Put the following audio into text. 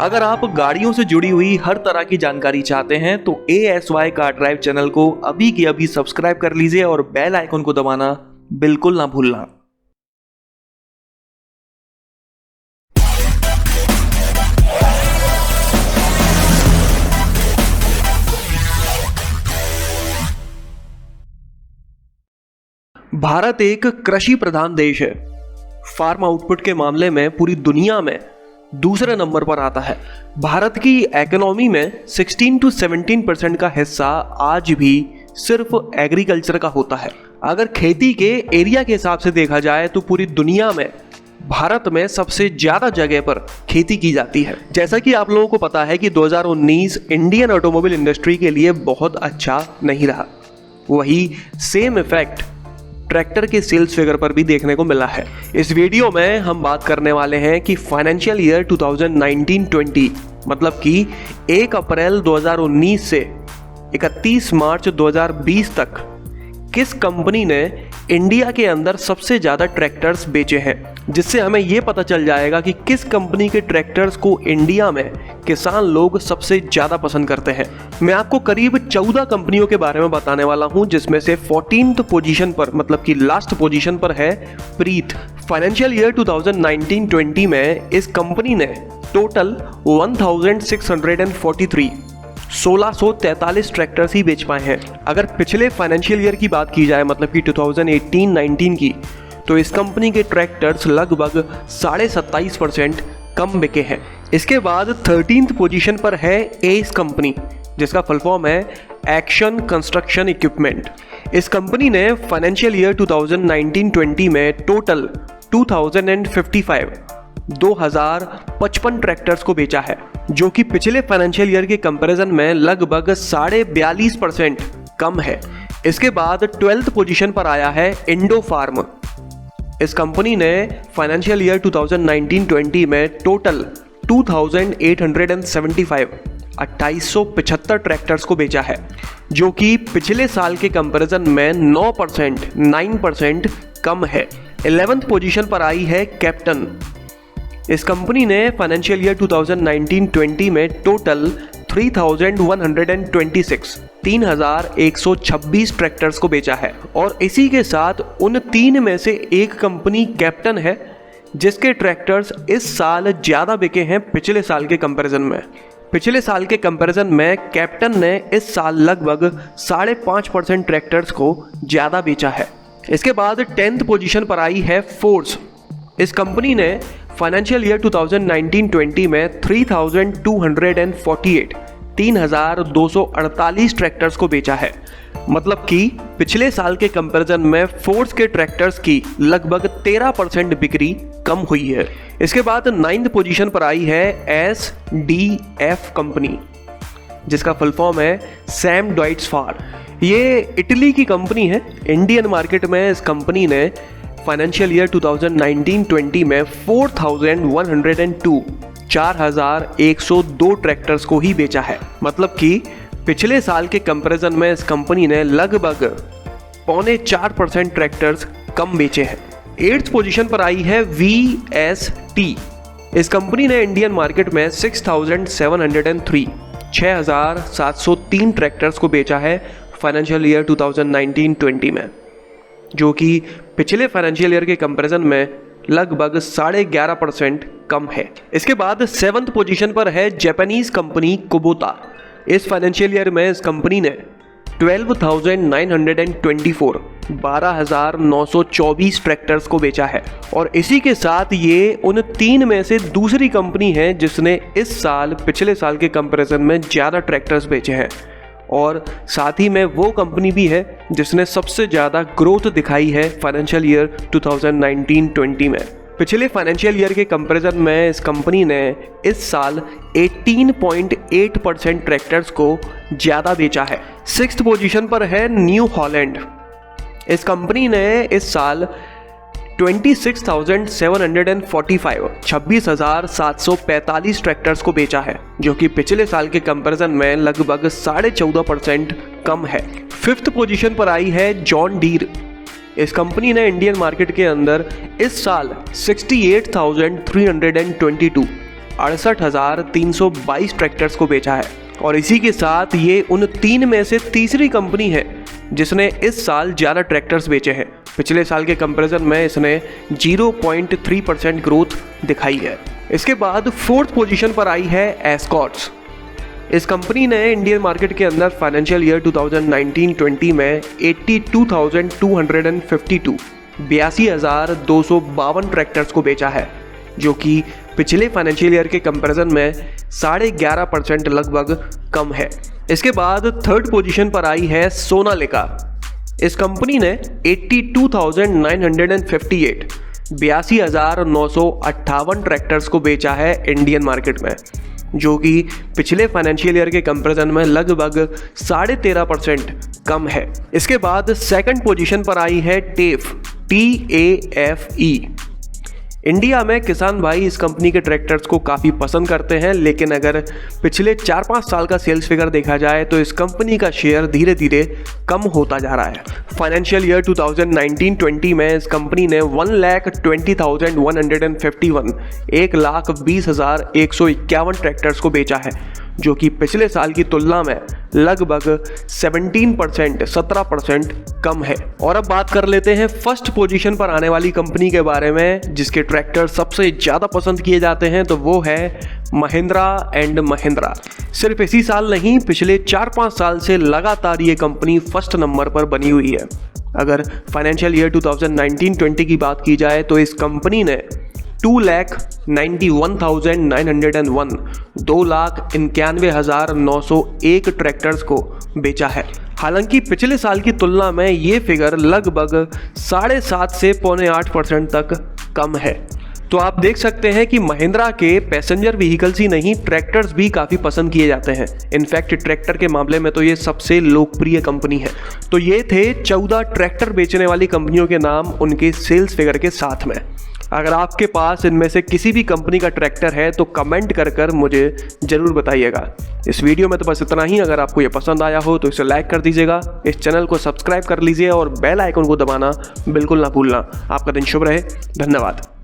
अगर आप गाड़ियों से जुड़ी हुई हर तरह की जानकारी चाहते हैं तो ASY कार ड्राइव चैनल को अभी की अभी सब्सक्राइब कर लीजिए और बेल आइकन को दबाना बिल्कुल ना भूलना। भारत एक कृषि प्रधान देश है। फार्म आउटपुट के मामले में पूरी दुनिया में दूसरे नंबर पर आता है। भारत की इकोनॉमी में 16 to 17% का हिस्सा आज भी सिर्फ एग्रीकल्चर का होता है। अगर खेती के एरिया के हिसाब से देखा जाए तो पूरी दुनिया में भारत में सबसे ज्यादा जगह पर खेती की जाती है। जैसा कि आप लोगों को पता है कि 2019 इंडियन ऑटोमोबाइल इंडस्ट्री के लिए बहुत अच्छा नहीं रहा। वही सेम इफेक्ट ट्रैक्टर के सेल्स फिगर पर भी देखने को मिला है। इस वीडियो में हम बात करने वाले हैं कि फाइनेंशियल ईयर 2019-20 मतलब कि 1 अप्रैल 2019 से 31 मार्च 2020 तक किस कंपनी ने इंडिया के अंदर सबसे ज़्यादा ट्रैक्टर्स बेचे हैं, जिससे हमें ये पता चल जाएगा कि किस कंपनी के ट्रैक्टर्स को इंडिया में किसान लोग सबसे ज़्यादा पसंद करते हैं। मैं आपको करीब 14 कंपनियों के बारे में बताने वाला हूं, जिसमें से 14th पोजीशन पर मतलब कि लास्ट पोजीशन पर है प्रीत। फाइनेंशियल ईयर 2019-20 में इस कंपनी ने टोटल 1643 ट्रैक्टर्स ही बेच पाए हैं। अगर पिछले फाइनेंशियल ईयर की बात की जाए मतलब कि 2018-19 की, तो इस कंपनी के ट्रैक्टर्स लगभग 27.5% कम बिके हैं। इसके बाद 13th पोजीशन पर है एस कंपनी, जिसका फुल फॉर्म है एक्शन कंस्ट्रक्शन इक्विपमेंट। इस कंपनी ने फाइनेंशियल ईयर 2019-20 में टोटल 2055 ट्रैक्टर्स को बेचा है, जो कि पिछले फाइनेंशियल ईयर के कंपैरिजन में लगभग 42.5% कम है। इसके बाद 12th पोजीशन पर आया है इंडो फार्म। इस कंपनी ने फाइनेंशियल ईयर 2019-20 में टोटल 2875 ट्रैक्टर्स को बेचा है, जो कि पिछले साल के कंपैरिजन में 9% कम है। 11th पोजीशन पर आई है कैप्टन। इस कंपनी ने फाइनेंशियल ईयर 2019-20 में टोटल 3,126 ट्रैक्टर्स को बेचा है। और इसी के साथ उन तीन में से एक कंपनी कैप्टन है, जिसके ट्रैक्टर्स इस साल ज़्यादा बिके हैं पिछले साल के कंपैरिजन में। पिछले साल के कंपैरिजन में कैप्टन ने इस साल लगभग 5.5% ट्रैक्टर्स को ज़्यादा बेचा है। इसके बाद 10th पोजीशन पर आई है फोर्स। इस कंपनी ने फाइनेंशियल ईयर 2019-20 में 3,248 ट्रैक्टर्स को बेचा है। मतलब कि पिछले साल के कंपैरिजन में फोर्स के ट्रैक्टर्स की लगभग 13% बिक्री कम हुई है। इसके बाद 9th पोजीशन पर आई है SDF कंपनी, जिसका फुल फॉर्म है सैम डॉइट्स फार। ये इटली की कंपनी है। इंडियन मार्केट में इस कंपनी ने फाइनेंशियल ईयर 2019-20 में 4,102 ट्रैक्टर्स को ही बेचा है। मतलब कि पिछले साल के कंपैरिजन में इस कंपनी ने लगभग 4.25% ट्रैक्टर्स कम बेचे हैं। 8th पोजीशन पर आई है VST। इस कंपनी ने इंडियन मार्केट में 6,703 ट्रैक्टर्स को बेचा है फाइनेंशियल ईयर 2019-20 में, जो कि पिछले फाइनेंशियल ईयर के कंपैरिजन में लगभग 11.5% कम है। इसके बाद 7th पोजीशन पर है जापानीज कंपनी कुबोटा। इस फाइनेंशियल ईयर में इस कंपनी ने 12,924 ट्रैक्टर्स को बेचा है। और इसी के साथ ये उन तीन में से दूसरी कंपनी है जिसने इस साल पिछले साल के कंपैरिजन में ज़्यादा ट्रैक्टर्स बेचे हैं। और साथ ही में वो कंपनी भी है जिसने सबसे ज़्यादा ग्रोथ दिखाई है फाइनेंशियल ईयर 2019-20 में। पिछले फाइनेंशियल ईयर के कंपैरिजन में इस कंपनी ने इस साल 18.8% ट्रैक्टर्स को ज़्यादा बेचा है। 6th पोजीशन पर है न्यू हॉलैंड। इस कंपनी ने इस साल 26,745 ट्रैक्टर्स को बेचा है, जो कि पिछले साल के कंपैरिजन में लगभग 14.5% कम है। 5th पोजीशन पर आई है जॉन डीर। इस कंपनी ने इंडियन मार्केट के अंदर इस साल 68,322 68,322 ट्रैक्टर्स को बेचा है और इसी के साथ ये उन 3 में से तीसरी कंपनी है जिसने इस साल ज़्यादा ट्रैक्टर्स बेचे हैं। पिछले साल के कंपैरिजन में इसने 0.3% ग्रोथ दिखाई है। इसके बाद 4th पोजीशन पर आई है एस्कॉर्ट्स। इस कंपनी ने इंडियन मार्केट के अंदर फाइनेंशियल ईयर 2019-20 में 82,252 ट्रैक्टर्स को बेचा है, जो कि पिछले फाइनेंशियल ईयर के कंपैरिजन में 11.5% लगभग कम है। इसके बाद 3rd पोजीशन पर आई है सोनालिका। इस कंपनी ने 82,958 ट्रैक्टर्स को बेचा है इंडियन मार्केट में, जो कि पिछले फाइनेंशियल ईयर के कंपैरिजन में लगभग 13.5% कम है। इसके बाद 2nd पोजीशन पर आई है टेफ, TAFE। इंडिया में किसान भाई इस कंपनी के ट्रैक्टर्स को काफ़ी पसंद करते हैं, लेकिन अगर पिछले 4-5 साल का सेल्स फिगर देखा जाए तो इस कंपनी का शेयर धीरे धीरे कम होता जा रहा है। फाइनेंशियल ईयर 2019-20 में इस कंपनी ने 1,20,151 ट्रैक्टर्स को बेचा है, जो कि पिछले साल की तुलना में लगभग 17% कम है। और अब बात कर लेते हैं 1st पोजीशन पर आने वाली कंपनी के बारे में, जिसके ट्रैक्टर सबसे ज़्यादा पसंद किए जाते हैं, तो वो है महिंद्रा एंड महिंद्रा। सिर्फ इसी साल नहीं, पिछले 4-5 साल से लगातार ये कंपनी 1st नंबर पर बनी हुई है। अगर फाइनेंशियल ईयर 2019-20 की बात की जाए तो इस कंपनी ने 2,91,901 2,91,901 ट्रैक्टर्स को बेचा है। हालांकि पिछले साल की तुलना में ये फिगर लगभग 7.5 से 7.25% तक कम है। तो आप देख सकते हैं कि महिंद्रा के पैसेंजर व्हीकल्स ही नहीं, ट्रैक्टर्स भी काफ़ी पसंद किए जाते हैं। इनफैक्ट ट्रैक्टर के मामले में तो ये सबसे लोकप्रिय कंपनी है। तो ये थे 14 ट्रैक्टर बेचने वाली कंपनियों के नाम उनके सेल्स फिगर के साथ में। अगर आपके पास इनमें से किसी भी कंपनी का ट्रैक्टर है तो कमेंट कर मुझे ज़रूर बताइएगा। इस वीडियो में तो बस इतना ही। अगर आपको ये पसंद आया हो तो इसे लाइक कर दीजिएगा, इस चैनल को सब्सक्राइब कर लीजिए और बेल आइकन को दबाना बिल्कुल ना भूलना। आपका दिन शुभ रहे। धन्यवाद।